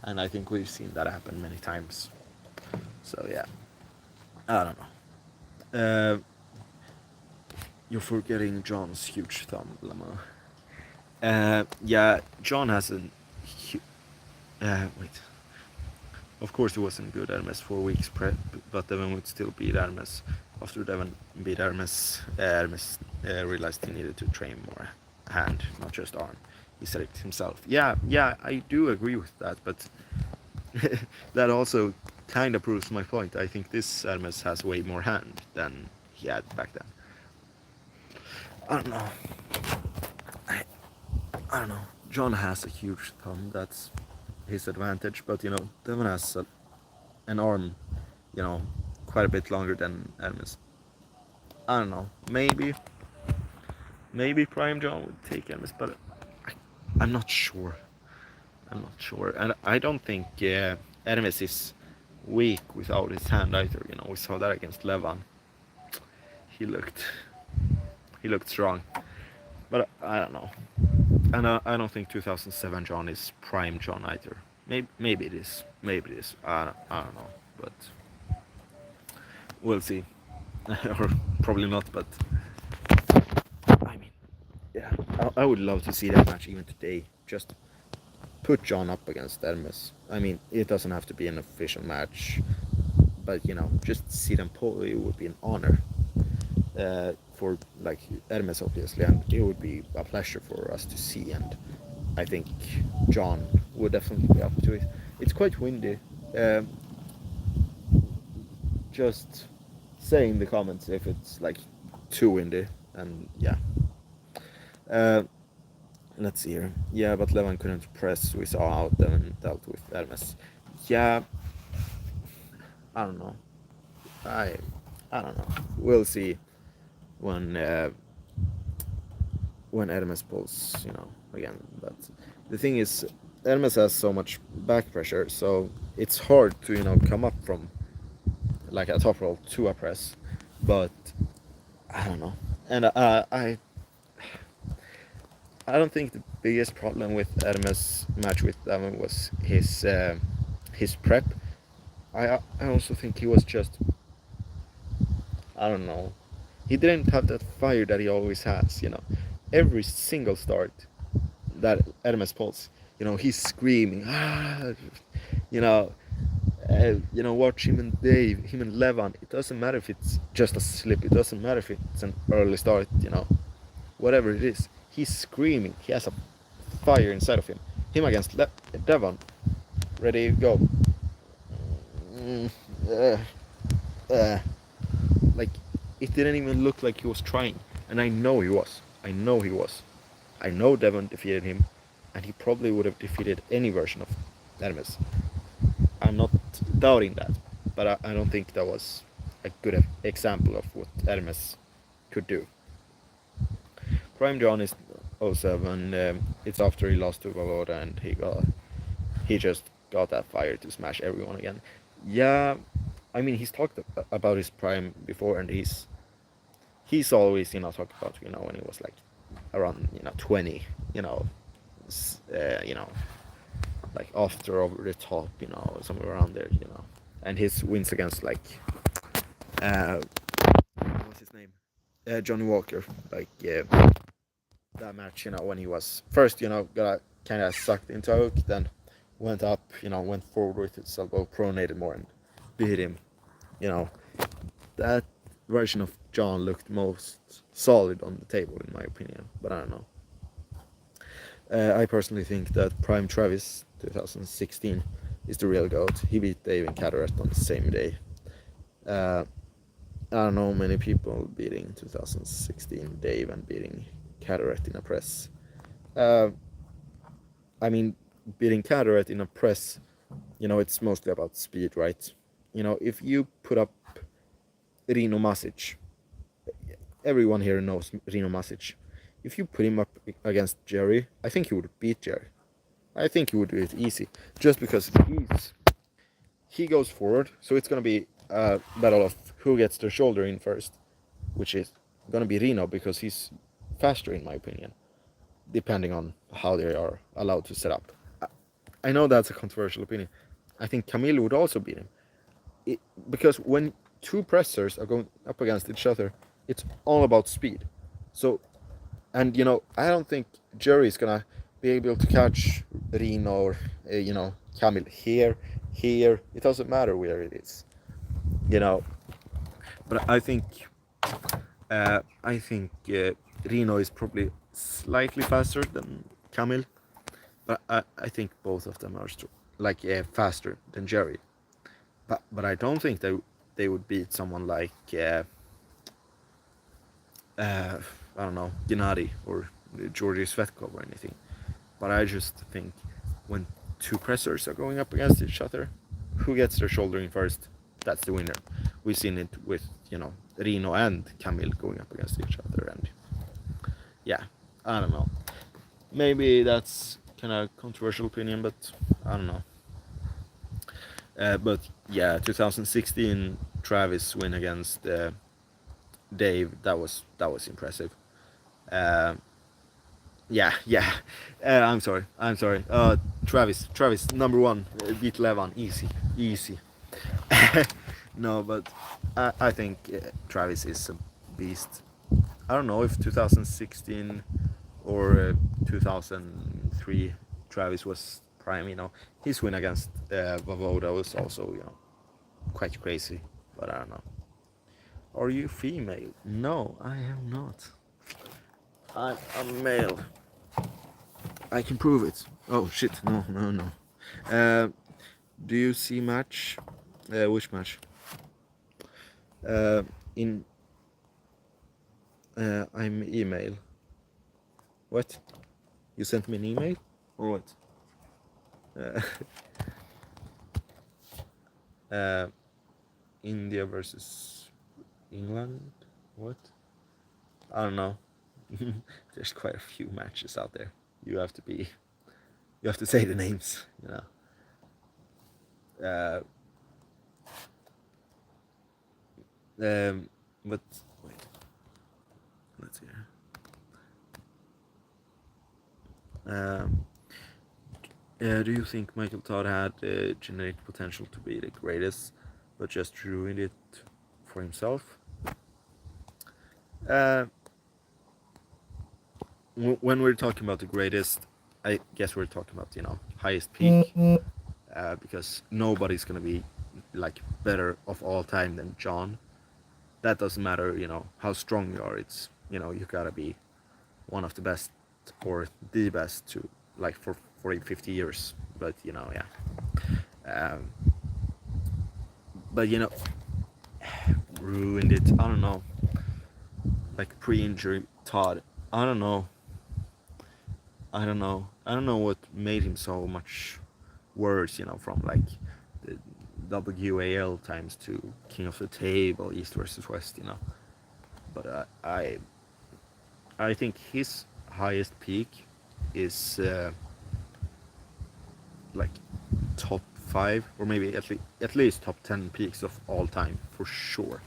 [SPEAKER 1] And I think we've seen that happen many times. So yeah, I don't know. You're forgetting John's huge thumb, Lama. Yeah, John has a wait. Of course, it wasn't good Hermes 4 weeks prep, but Devon would still beat Hermes. After Devon beat Hermes, Hermes realized he needed to train more hand, not just arm. He said it himself. Yeah, I do agree with that, but that also kind of proves my point. I think this Hermes has way more hand than he had back then. I don't know. I don't know. John has a huge thumb. That's his advantage, but Devon has an arm, quite a bit longer than Hermes. I don't know. Maybe Prime John would take Hermes, but I'm not sure. And I don't think Hermes is weak without his hand either. We saw that against Levan. He looked strong, but I don't know. And I don't think 2007 John is Prime John either. Maybe it is. I don't know, but we'll see. Or probably not, but I mean, yeah, I would love to see that match even today. Just put John up against Hermes. I mean, it doesn't have to be an official match, but just see them pull. It would be an honor. For like Hermes, obviously, and it would be a pleasure for us to see, and I think John would definitely be up to it. It's quite windy. Just say in the comments if it's like too windy, and yeah. Let's see here. Yeah, but Levan couldn't press. We saw how Devon dealt with Hermes. Yeah, I don't know. I don't know. We'll see when when Hermes pulls, again. But the thing is, Hermes has so much back pressure, so it's hard to, come up from like a top roll to a press. But I don't know. And I don't think the biggest problem with Hermes' match with Devon was his prep. I also think he was just, I don't know. He didn't have that fire that he always has. Every single start that Hermes pulls, he's screaming, you know, watch him and Dave, him and Levon. It doesn't matter if it's just a slip. It doesn't matter if it's an early start. Whatever it is, he's screaming. He has a fire inside of him. Him against Devon, ready, go. Mm, uh, uh. Like, it didn't even look like he was trying, and I know he was. I know he was. I know Devon defeated him, and he probably would have defeated any version of Hermes. I'm not doubting that, but I don't think that was a good example of what Hermes could do. Prime John is 07. It's after he lost to Vavoda, and he just got that fire to smash everyone again. Yeah, I mean, he's talked about his prime before, and he's always talked about when he was like around 20, you know like after over the top, somewhere around there, and his wins against like what's his name, Johnny Walker, like that match, when he was first, got kind of sucked into a hook, then went up, went forward with his elbow, pronated more, and beat him. That version of John looked most solid on the table, in my opinion, but I don't know. I personally think that Prime Travis 2016 is the real GOAT. He beat Dave and Cataract on the same day. I don't know many people beating 2016 Dave and beating Cataract in a press. I mean, beating Cataract in a press, it's mostly about speed, right? If you put up Rino Masic, everyone here knows Rino Masic. If you put him up against Jerry, I think he would beat Jerry. I think he would do it easy, just because he goes forward, so it's gonna be a battle of who gets their shoulder in first, which is gonna be Rino because he's faster, in my opinion, depending on how they are allowed to set up. I know that's a controversial opinion. I think Camille would also beat him, because when two pressers are going up against each other, it's all about speed. So, and I don't think Jerry is gonna be able to catch Rino or Camille here. It doesn't matter where it is, But I think Rino is probably slightly faster than Camille, but I think both of them are faster than Jerry. But I don't think they would beat someone like I don't know, Gennady or Georgi Svetkov or anything. But I just think when two pressers are going up against each other, who gets their shoulder in first, that's the winner. We've seen it with Rino and Camille going up against each other, and yeah, I don't know. Maybe that's kind of controversial opinion, but I don't know. But yeah, 2016 Travis win against Dave, that was impressive. Uh, yeah. I'm sorry. Travis, number one, beat Levon, easy. No, but I think Travis is a beast. I don't know if 2016 or 2003 Travis was prime. His win against Vavoda was also quite crazy, but I don't know. Are you female? No, I am not. I'm a male. I can prove it. Oh shit! No. Do you see match? Which match? In I'm email. What? You sent me an email or what? India versus England. What? I don't know. There's quite a few matches out there. You have to say the names, Uh, but wait, let's see here. Do you think Michael Todd had genetic potential to be the greatest, but just ruined it for himself? When we're talking about the greatest, I guess we're talking about highest peak, because nobody's gonna be like better of all time than John. That doesn't matter, how strong you are. It's you gotta be one of the best or the best to like for 40, 50 years. But yeah. Um, but ruined it. I don't know. Like pre-injury Todd. I don't know. I don't know. I don't know what made him so much worse. From like the WAL times to King of the Table, East versus West. But I think his highest peak is like top 5 or maybe at least top 10 peaks of all time for sure.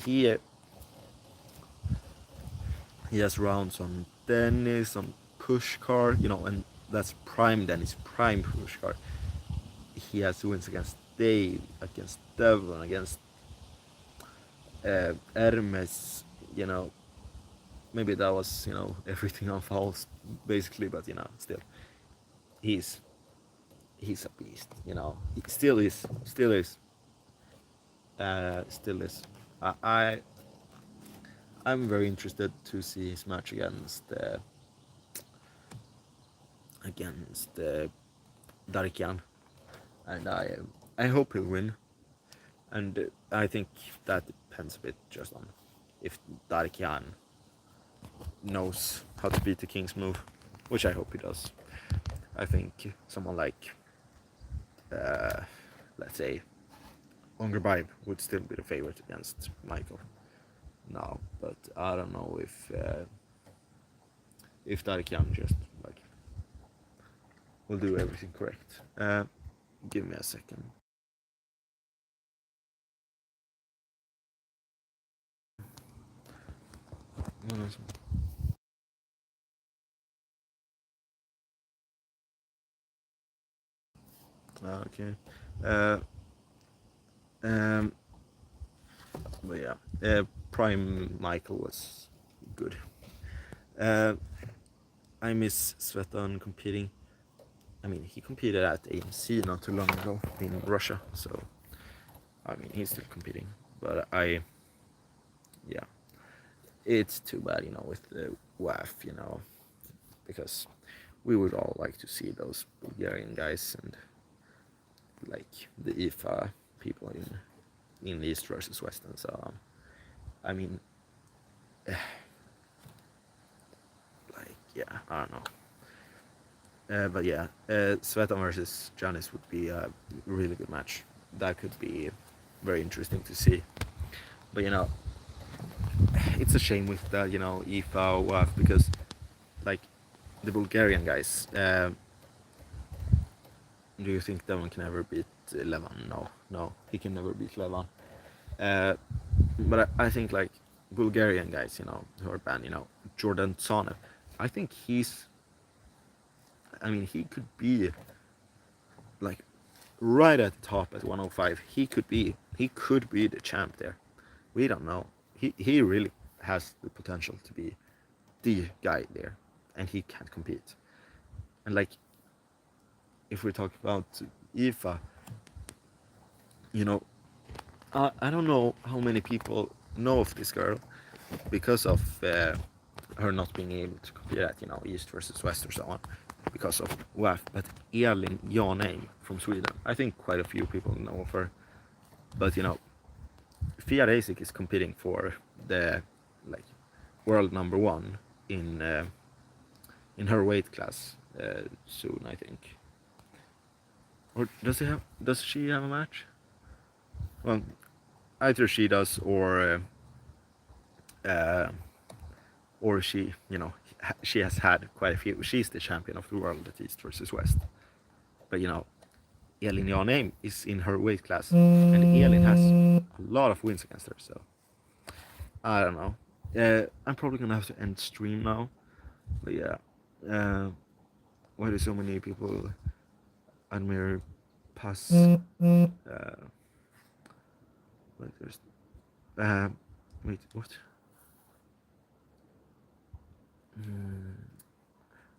[SPEAKER 1] He has rounds on Dennis, on Pushkar, and that's prime Dennis, prime Pushkar. He has wins against Dave, against Devon, against Hermes. Maybe that was everything on fouls basically, but still he's a beast. He still is, still is. I I'm very interested to see his match against Darkian, and I hope he'll win. And I think that depends a bit just on if Darkian knows how to beat the King's move, which I hope he does. I think someone like, let's say, Ongerbaib would still be the favorite against Michael now, but I don't know if Darkian just like will do everything correct. Give me a second. Okay. Um, but yeah, Prime Michael was good. I miss Svetan competing. I mean, he competed at AMC not too long ago in Russia, so I mean, he's still competing. But yeah, it's too bad, with the WAF, because we would all like to see those Bulgarian guys and like the IFA people in East versus West and so on. I mean, like, yeah, I don't know. But yeah, Svetan versus Janis would be a really good match. That could be very interesting to see. But it's a shame with the IFA WAF, because like the Bulgarian guys. Do you think Devon can ever beat Levan? No, he can never beat Levan. But I think like Bulgarian guys, who are banned, Jordan Tsanev, I think he could be like right at the top at 105. He could be the champ there. We don't know. He really has the potential to be the guy there, and he can't compete. And like, if we talk about IFA, I don't know how many people know of this girl because of her not being able to compete at East versus West or so on because of WAF. But Elin Janheim from Sweden, I think quite a few people know of her. But Fia Reisik is competing for the like world number 1 in her weight class soon, I think. Or does she have a match? Well, either she does or or she, you know, she has had quite a few. She's the champion of the world at East versus West. But you know, Elin Janheim is in her weight class, and Elin has a lot of wins against her. So I don't know. I'm probably gonna have to end stream now. But yeah, why do so many people admire Pass? Like there's, wait, what?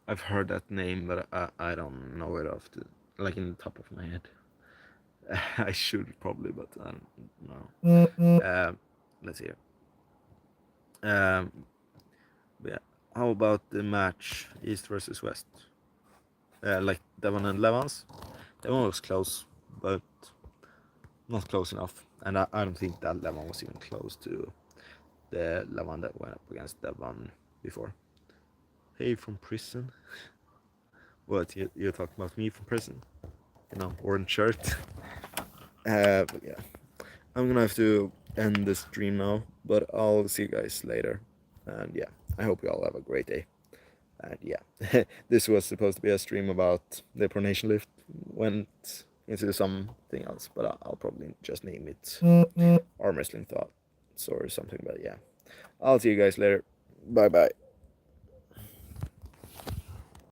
[SPEAKER 1] I've heard that name, but I don't know it off the, like in the top of my head. I should probably, but I don't know. Let's see here. Yeah. How about the match East versus West? Like Devon and Levans. Devon was close, but not close enough. And I don't think that Levon was even close to the Levon that went up against Devon before. Hey, from prison. What, you're talking about me from prison? You know, orange shirt. But yeah, I'm gonna have to end the stream now, but I'll see you guys later. And yeah, I hope you all have a great day. And yeah, this was supposed to be a stream about the Pronation lift, went into something else, but I'll probably just name it Armwrestling Thoughts or something. But yeah, I'll see you guys later. Bye bye.